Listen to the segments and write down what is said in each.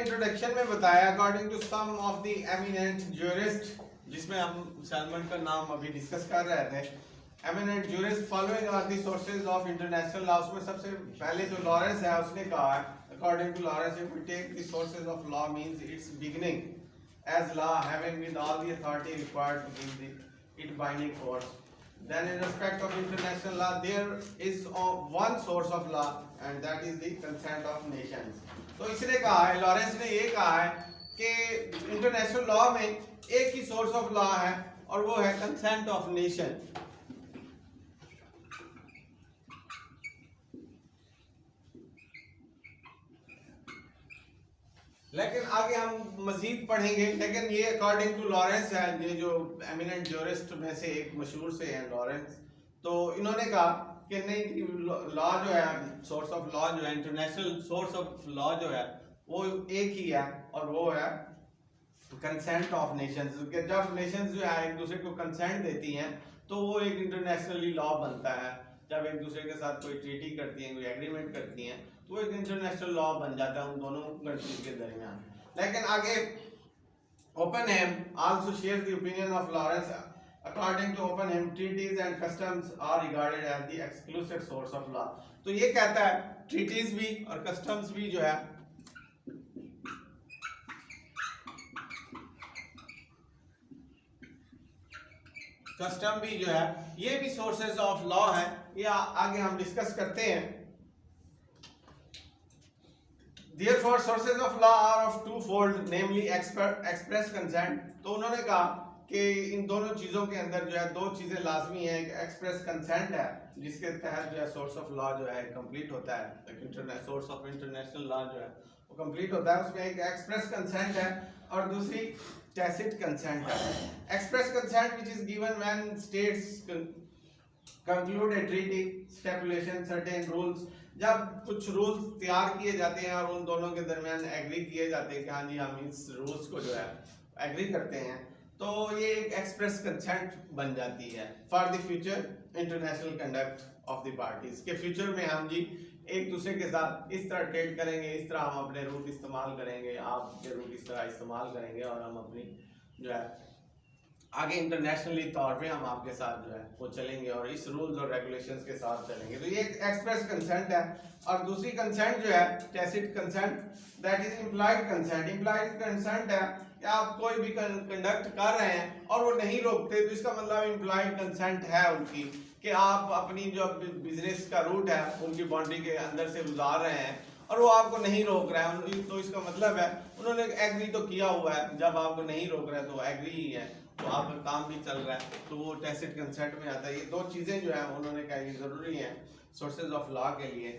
Introduction में बताया according to some of the eminent jurist, जिसमें हम सैलमन का नाम अभी डिस्कस कर रहे थे, eminent jurist following are the sources of international law. उसमें सबसे पहले जो लॉरेंस है उसने कहा है according to Lawrence if we take the sources of law means its beginning as law having with all the authority required to give it binding force. Then in respect of international law there is one source of law and that is the consent of nations. तो इसने कहा है, Lawrence ने ये कहा है कि international law में एक ही सोर्स ऑफ लॉ है और वो है कंसेंट ऑफ नेशन। लेकिन आगे हम मजीद पढ़ेंगे, लेकिन ये अकॉर्डिंग टू लॉरेंस है, ये जो एमिनेंट ज्यूरिस्ट में से एक मशहूर से हैं लॉरेंस। तो इन्होंने कहा कि नहीं, लॉ जो है, सोर्स ऑफ लॉ जो है, इंटरनेशनल सोर्स ऑफ लॉ जो है वो एक ही है और वो है कंसेंट ऑफ नेशंस। जब नेशंस जो है एक दूसरे को कंसेंट देती हैं तो वो एक इंटरनेशनली लॉ बनता है। जब एक दूसरे के साथ कोई ट्रीटी करती हैं, कोई एग्रीमेंट करती हैं, तो एक इंटरनेशनल लॉ बन जाता है उन दोनों कंट्रीज के दरमियान। लेकिन आगे Oppenheim also shares the opinion of Lawrence. According to Oppenheim treaties and customs are regarded as the exclusive source of law. तो ये कहता है ट्रीटीज भी और कस्टम्स भी जो है कस्टम भी जो है ये भी सोर्सेज ऑफ लॉ है। ये आगे हम डिस्कस करते हैं। Therefore, sources of law are of twofold, namely express consent। तो उन्होंने कहा कि इन दोनों चीजों के अंदर जो है दो चीजें लाजमी हैं। एक एक्सप्रेस कंसेंट है जिसके तहत जो है सोर्स ऑफ लॉ जो है कंप्लीट होता है, सोर्स ऑफ इंटरनेशनल लॉ जो है वो कंप्लीट होता है। उसमें एक एक्सप्रेस कंसेंट है और दूसरी टैसिट कंसेंट है। Express consent which is given when states conclude a treaty stipulation certain rules. जब कुछ रूल्स तैयार किए जाते हैं और उन दोनों के दरमियान एग्री किए जाते हैं कि हाँ जी हम इस रूल्स को जो है एग्री करते हैं, तो ये एक एक्सप्रेस कंसेंट बन जाती है for the future international conduct of the parties. के फ्यूचर में हम जी एक दूसरे के साथ इस तरह ट्रेड करेंगे, इस तरह हम अपने रूट इस्तेमाल करेंगे, आप ये रूट इस तरह इस्तेमाल करेंगे और हम अपनी जो है आगे इंटरनेशनली तौर पे हम आपके साथ जो है वो चलेंगे और इस रूल्स और रेगुलेशंस के साथ चलेंगे। तो ये एक एक्सप्रेस कंसेंट है। और दूसरी कंसेंट जो है tacit consent, that is implied consent. Implied consent है कि आप कोई भी कंडक्ट कर रहे हैं और वो नहीं रोकते, तो इसका मतलब इम्प्लाइड कंसेंट है उनकी कि आप अपनी जो बिजनेस का रूट है उनकी बाउंड्री के अंदर से गुजार रहे हैं और वो आपको नहीं रोक रहा है, तो इसका मतलब है उन्होंने एग्री तो किया हुआ है। जब आपको नहीं रोक रहा है तो एग्री ही है, तो आपका काम भी चल रहा है, तो वो टैसिट कंसेंट में आता है। ये दो चीजें जो है उन्होंने कहा ये जरूरी है सोर्सेज ऑफ लॉ के लिए,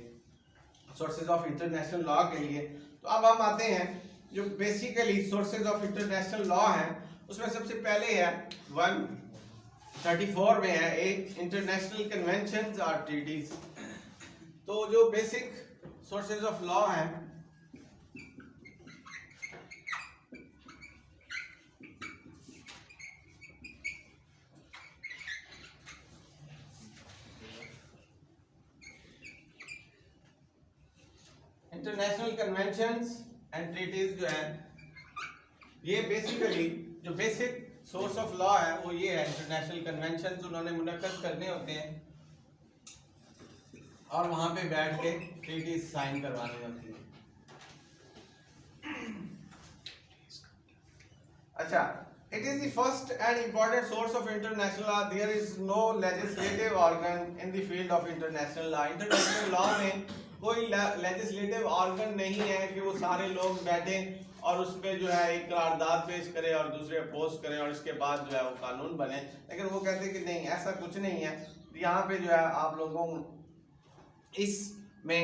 सोर्सेज ऑफ इंटरनेशनल लॉ के लिए। तो अब हम आते हैं जो basically sources of international law है, उसमें सबसे पहले है 134 में है एक इंटरनेशनल कन्वेंशंस और ट्रीटीज। तो जो बेसिक सोर्सेज ऑफ लॉ है इंटरनेशनल कन्वेंशंस एंड ट्रीटीज जो है ये बेसिकली जो बेसिक सोर्स ऑफ लॉ है वो ये है। इंटरनेशनल कन्वेंशंस उन्होंने मुनक्कद करने होते हैं और वहां पे बैठ के ट्रीटीज साइन करवानी होती है। अच्छा, it is the first and important source of international law. There is no legislative organ in the field of international law. International law में कोई लेजिस्लेटिव ऑर्गन नहीं है कि वो सारे लोग बैठे और उस पर जो है एक करारदाद पेश करे और दूसरे अपोज करें और इसके बाद जो है वो कानून बने। लेकिन वो कहते हैं कि नहीं, ऐसा कुछ नहीं है। यहाँ पे जो है आप लोगों इसमें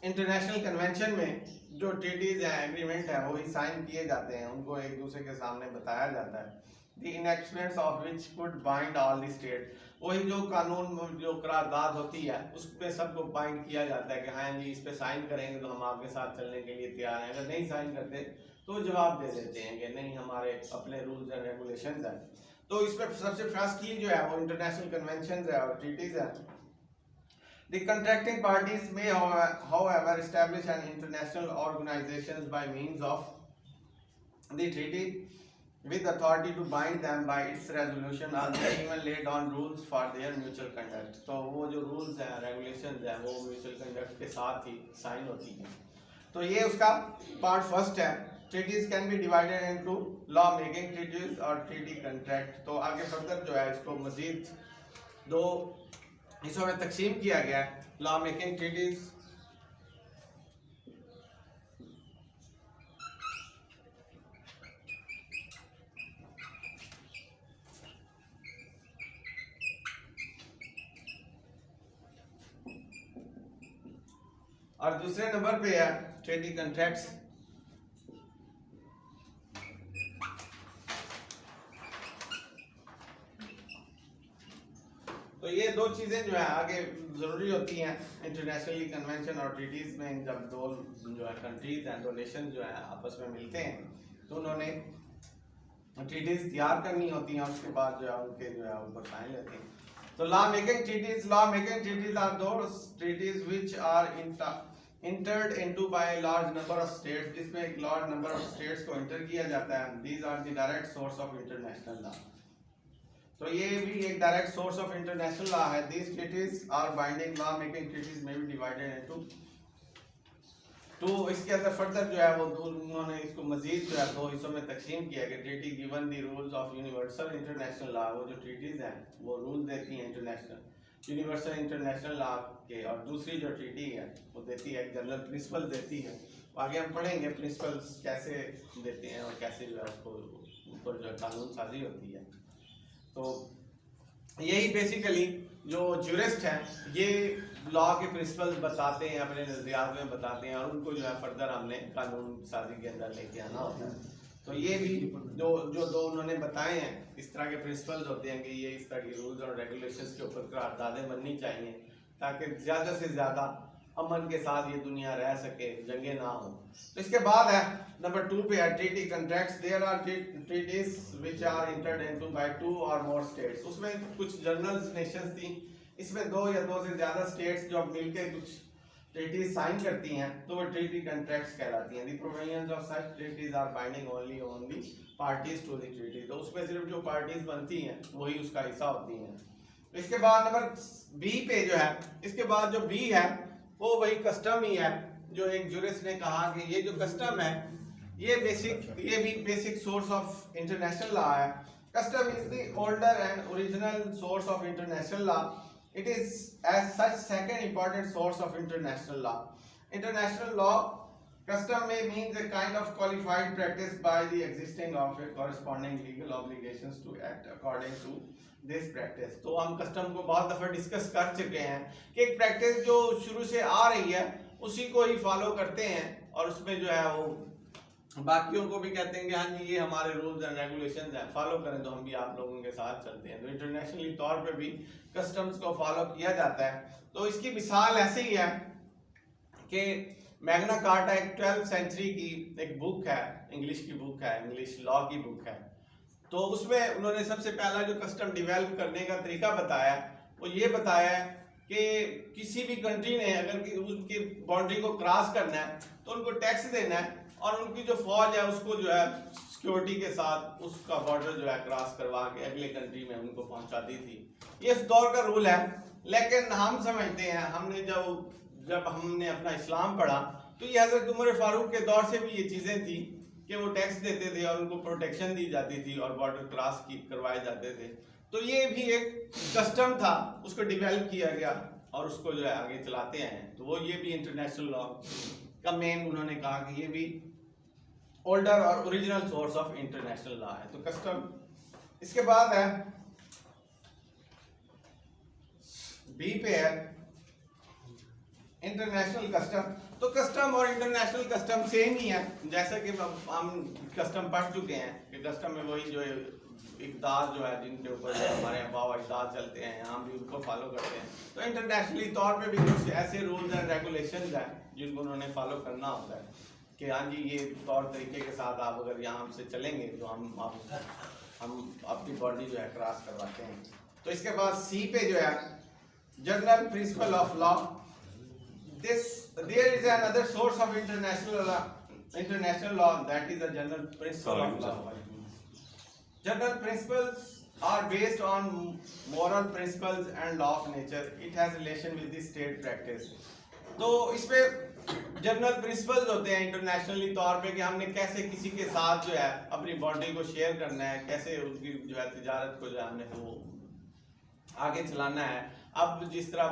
इंटरनेशनल कन्वेंशन में जो ट्रीटीज हैं, एग्रीमेंट है, वही साइन किए जाते हैं, उनको एक दूसरे के सामने बताया जाता है। The enactments of which could bind all the states। वही जो कानून जो करारदाद होती है उस पे सबको बाइंड किया जाता है कि हाँ जी इस पे साइन करेंगे तो हम आपके साथ चलने के लिए तैयार हैं। अगर नहीं साइन करते तो जवाब दे देते हैं कि नहीं, हमारे अपने रूल्स एंड रेगुलेशंस हैं। तो इस पे सबसे फर्स्टली जो है वो इंटरनेशनल कन्वेंशन है और ट्रीटीज है। The contracting parties may, however, establish an international organizations by means of the treaty with authority to bind them by its resolution, or they even lay down rules for their mutual conduct. तो वो जो rules हैं, regulations हैं, वो mutual conduct के साथ ही sign होती हैं. तो ये उसका part first है. Treaties can be divided into law making treaties और treaty contract. तो आगे further जो है इसको मजीद दो हिस्सों में तकसीम किया गया है. लॉ मेकिंग ट्रीटीज और दूसरे नंबर पे है ट्रेडी कॉन्ट्रैक्ट्स. तो ये दो चीजें जो है आगे जरूरी होती हैं इंटरनेशनली कन्वेंशन और ट्रीटीज में. जब दो जो है कंट्रीज हैं, दो नेशन जो है आपस में मिलते हैं तो उन्होंने ट्रीटीज तैयार करनी होती हैं. उसके बाद जो है उनके जो है ऊपर साइन लेते हैं. तो law making treaties are those treaties which are entered into by a large number of states, जिसमें एक large number of states को इंटर किया जाता है. These are the direct source of international law. तो ये भी एक direct source of international law है. These treaties are binding. law making treaties may be divided into तो इसके अंदर फर्दर जो है वो उन्होंने इसको मजीद जो है दो हिस्सों में तकसीम किया कि treaty given the rules of universal international law. वो जो ट्रीटीज हैं वो रूल देती हैं इंटरनेशनल यूनिवर्सल इंटरनेशनल लॉ के, और दूसरी जो ट्रीटी है वो देती है जनरल प्रिंसिपल देती है. आगे हम पढ़ेंगे प्रिंसिपल्स कैसे देते हैं और कैसे जो है उसको ऊपर जो कानून साजी होती है. तो यही बेसिकली जो ज्यूरिस्ट हैं ये लॉ के प्रिंसिपल्स बताते हैं, अपने नज़रियात में बताते हैं, और उनको जो है फर्दर हमने कानून साजी के अंदर लेके आना होता है. तो ये भी जो दो उन्होंने बताए हैं इस तरह के प्रिंसिपल्स होते हैं कि ये इस तरह की रूल्स और रेगुलेशंस के ऊपर करारदादें बननी चाहिए ताकि ज़्यादा से ज़्यादा अमन के साथ ये दुनिया रह सके, जंगे ना हो. तो इसके बाद है नंबर 2 पे है treaty contracts. There are treaties which are entered into by 2 or more states. उसमें कुछ जनरल नेशंस थी, इसमें 2 या 2 से ज़्यादा स्टेट्स जो मिलकर कुछ ट्रीटीज साइन करती हैं तो वो ट्रीटी कॉन्ट्रैक्ट्स कहलाती हैं. The provisions of such treaties are binding only on the parties to the treaty. तो उसमें सिर्फ जो पार्टीज बनती हैं वही उसका हिस्सा होती हैं. इसके बाद नंबर बी पे जो है, इसके बाद जो बी है वो वही कस्टम ही है जो एक ज्यूरिस्ट ने कहा कि ये जो कस्टम है ये भी basic source of international law है. Custom is the older and original source of international law. It is as such second important source of international law. International law custom may means a kind of qualified practice by the existing of a corresponding legal obligations to act according to this practice. तो हम custom को बहुत दफा discuss कर चुके हैं कि एक प्रैक्टिस जो शुरू से आ रही है उसी को ही फॉलो करते हैं और उसमें जो है वो बाकियों को भी कहते हैं कि हाँ जी ये हमारे रूल्स एंड रेगुलेशंस हैं, फॉलो करें, तो हम भी आप लोगों के साथ चलते हैं. तो इंटरनेशनली तौर पे भी कस्टम्स को फॉलो किया जाता है. तो इसकी मिसाल ऐसे ही है कि मैग्ना कार्टा एक 12th सेंचुरी की एक बुक है, इंग्लिश की बुक है, इंग्लिश लॉ की बुक है. तो उसमें उन्होंने सबसे पहला जो कस्टम डेवलप करने का तरीका बताया वो ये बताया है कि किसी भी कंट्री ने अगर उसकी बाउंड्री को क्रॉस करना है तो उनको टैक्स देना है और उनकी जो फौज है उसको जो है सिक्योरिटी के साथ उसका बॉर्डर जो है क्रॉस करवा के अगले कंट्री में उनको पहुंचाती थी. ये इस दौर का रूल है. लेकिन हम समझते हैं, हमने जब हमने अपना इस्लाम पढ़ा तो ये हजरत उमर फारूक के दौर से भी ये चीज़ें थी कि वो टैक्स देते थे और उनको प्रोटेक्शन दी जाती थी और बॉर्डर क्रॉस करवाए जाते थे. तो ये भी एक कस्टम था, उसको डेवलप किया गया और उसको जो है आगे चलाते हैं. तो वो ये भी इंटरनेशनल लॉ का मेन उन्होंने कहा कि ये भी ओल्डर और original source of international law है. तो कस्टम. इसके बाद है बी पे है इंटरनेशनल कस्टम. तो कस्टम और इंटरनेशनल कस्टम सेम ही है, जैसा कि हम कस्टम पढ़ चुके हैं कि कस्टम में वही जो इक़दार जो है जिनके ऊपर हमारे अबाव अजदाद चलते हैं यहाँ भी उनको फॉलो करते हैं. तो इंटरनेशनली तौर पे भी कुछ ऐसे रूल्स एंड रेगुलेशंस हैं जिनको उन्होंने फॉलो करना होता है कि हाँ जी ये तौर तरीके के साथ आप अगर यहाँ से चलेंगे तो हम अपनी बॉडी जो है क्रॉस करवाते हैं. तो इसके बाद सी पे जो है General principle of law. There is another source of international law, that is a general principle of law. General principles are based on moral principles and law of nature. It has relation with the state practice. तो इस पे general principles होते हैं internationally तौर पे कि हमने कैसे किसी के साथ जो है अपनी बॉडी को शेयर करना है, कैसे उसकी जो है तिजारत को जो है हमने वो आगे चलाना है। अब जिस तरह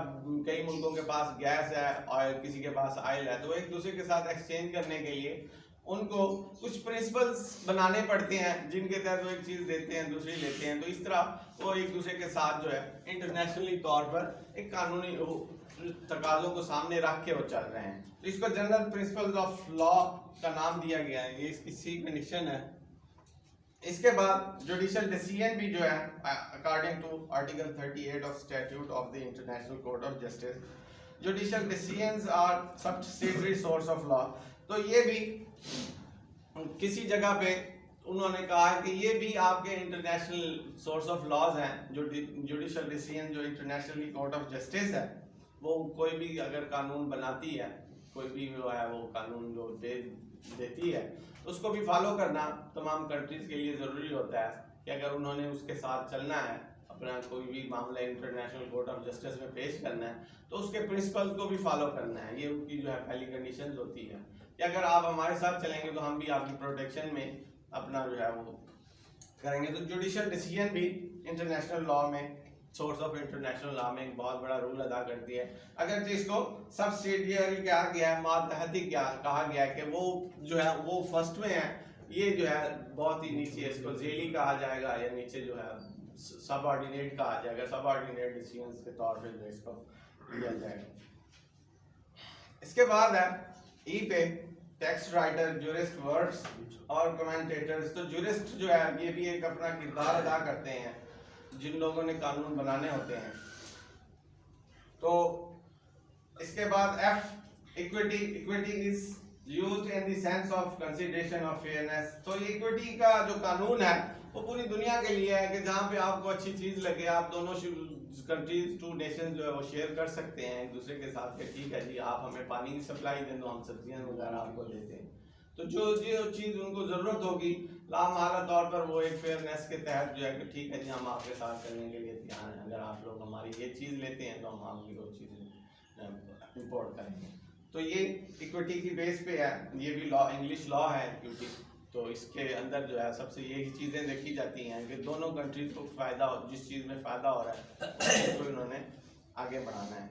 कई मुल्कों के पास गैस है और किसी के पास ऑयल है, तो एक दूसरे के साथ एक्सचेंज करने के लिए उनको कुछ प्रिंसिपल्स बनाने पड़ते हैं जिनके तहत वो एक चीज़ देते हैं दूसरी लेते हैं। तो इस तरह वो एक दूसरे के साथ जो है इंटरनेशनली तौर पर एक कानूनी तकाज़ों को सामने रख के वो चल रहे हैं। तो इसको जनरल प्रिंसिपल्स ऑफ लॉ का नाम दिया गया है, ये इसकी कंडीशन है। इसके बाद जुडिशियल डिसीजन भी जो है according to article 38 of statute of the international court of justice, judicial decisions are subsidiary source of law. तो ये भी किसी जगह पे उन्होंने कहा कि ये भी आपके इंटरनेशनल सोर्स ऑफ लॉज हैं। जो जुडिशियल डिसीजन जो इंटरनेशनली कोर्ट ऑफ जस्टिस है, वो कोई भी अगर कानून बनाती है, कोई भी जो है वो कानून जो देती है, उसको भी फॉलो करना तमाम कंट्रीज के लिए ज़रूरी होता है कि अगर उन्होंने उसके साथ चलना है, अपना कोई भी मामला इंटरनेशनल कोर्ट ऑफ जस्टिस में पेश करना है, तो उसके प्रिंसिपल्स को भी फॉलो करना है। ये उनकी जो है पहली कंडीशन होती है कि अगर आप हमारे साथ चलेंगे तो हम भी आपकी प्रोटेक्शन में अपना जो है वो करेंगे। तो जुडिशियल डिसीजन भी इंटरनेशनल लॉ में, सोर्स ऑफ इंटरनेशनल लॉ में एक बहुत बड़ा रोल अदा करती है। अगर जिसको सब्सिडियरी क्या गया है, मातहती क्या कहा गया है कि वो जो है वो फर्स्ट में है, ये जो है बहुत ही नीचे, इसको झेली कहा जाएगा या नीचे जो है सबऑर्डिनेट कहा जाएगा, सबऑर्डिनेट डिसीजंस के तौर पे जो इसको लिया जाएगा। इसके बाद है ई पे टेक्स्ट राइटर, ज्यूरिस्ट, वर्ड्स और कमेंटेटर्स। तो ज्यूरिस्ट जो है ये भी एक अपना किरदार अदा करते हैं जिन लोगों ने कानून बनाने होते हैं। तो इसके बाद F equity, equity is used in the sense of consideration of fairness. तो ये इक्विटी का जो कानून है वो पूरी दुनिया के लिए है कि जहाँ पे आपको अच्छी चीज लगे, आप दोनों कंट्रीज, टू नेशन जो है वो शेयर कर सकते हैं एक दूसरे के साथ कि ठीक है जी, आप हमें पानी की सप्लाई दें तो हम सब्जियां वगैरह आपको देते हैं। तो जो चीज़ उनको ज़रूरत होगी लामाला तौर पर वो एक फेयरनेस के तहत जो है कि ठीक है जी, हम आपके साथ करने के लिए तैयार हैं, अगर आप लोग हमारी ये चीज़ लेते हैं तो हम आपकी वो चीज़ इम्पोर्ट करेंगे। तो ये इक्विटी की बेस पे है, ये भी लॉ, इंग्लिश लॉ है इक्विटी। तो इसके अंदर जो है सबसे यही चीज़ें देखी जाती हैं कि दोनों कंट्रीज को फ़ायदा, जिस चीज़ में फ़ायदा हो रहा है उसको इन्होंने आगे बढ़ाना है।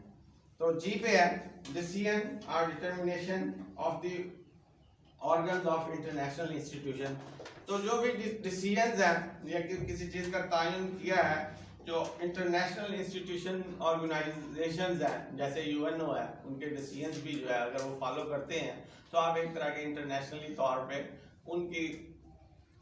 तो जी पे है डिसीजन और determination of the organs of international institution. तो जो भी डिसीजंस हैं या किसी चीज़ का तयन किया है, जो इंटरनेशनल इंस्टीट्यूशन ऑर्गेनाइजेशंस हैं जैसे यूएनओ है, उनके डिसीजंस भी जो है अगर वो फॉलो करते हैं तो आप एक तरह के इंटरनेशनली तौर पे उनकी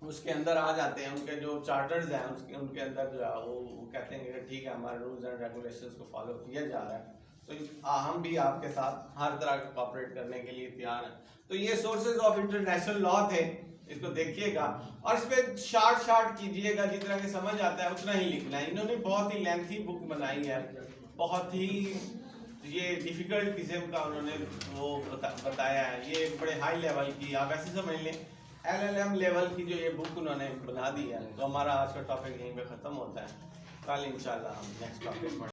उसके अंदर आ जाते हैं। उनके जो चार्टर्स हैं उनके अंदर जो है वो कहते हैं कि ठीक है, हमारे रूल्स एंड रेगुलेशंस को फॉलो किया जा रहा है, तो हम भी आपके साथ हर तरह का कॉपरेट करने के लिए तैयार हैं। तो ये सोर्सेज ऑफ इंटरनेशनल लॉ थे, इसको देखिएगा और इस पे शार्ट कीजिएगा, जितना कि समझ आता है उतना ही लिखना है। इन्होंने बहुत ही लेंथी बुक बनाई है, बहुत ही ये डिफिकल्ट किस्म का उन्होंने वो बताया है। ये बड़े हाई लेवल की, आप ऐसे समझ लें LLM लेवल की जो ये बुक उन्होंने बना दी है। तो हमारा आज का टॉपिक यहीं पे ख़त्म होता है, कल इंशाल्लाह हम नेक्स्ट टॉपिक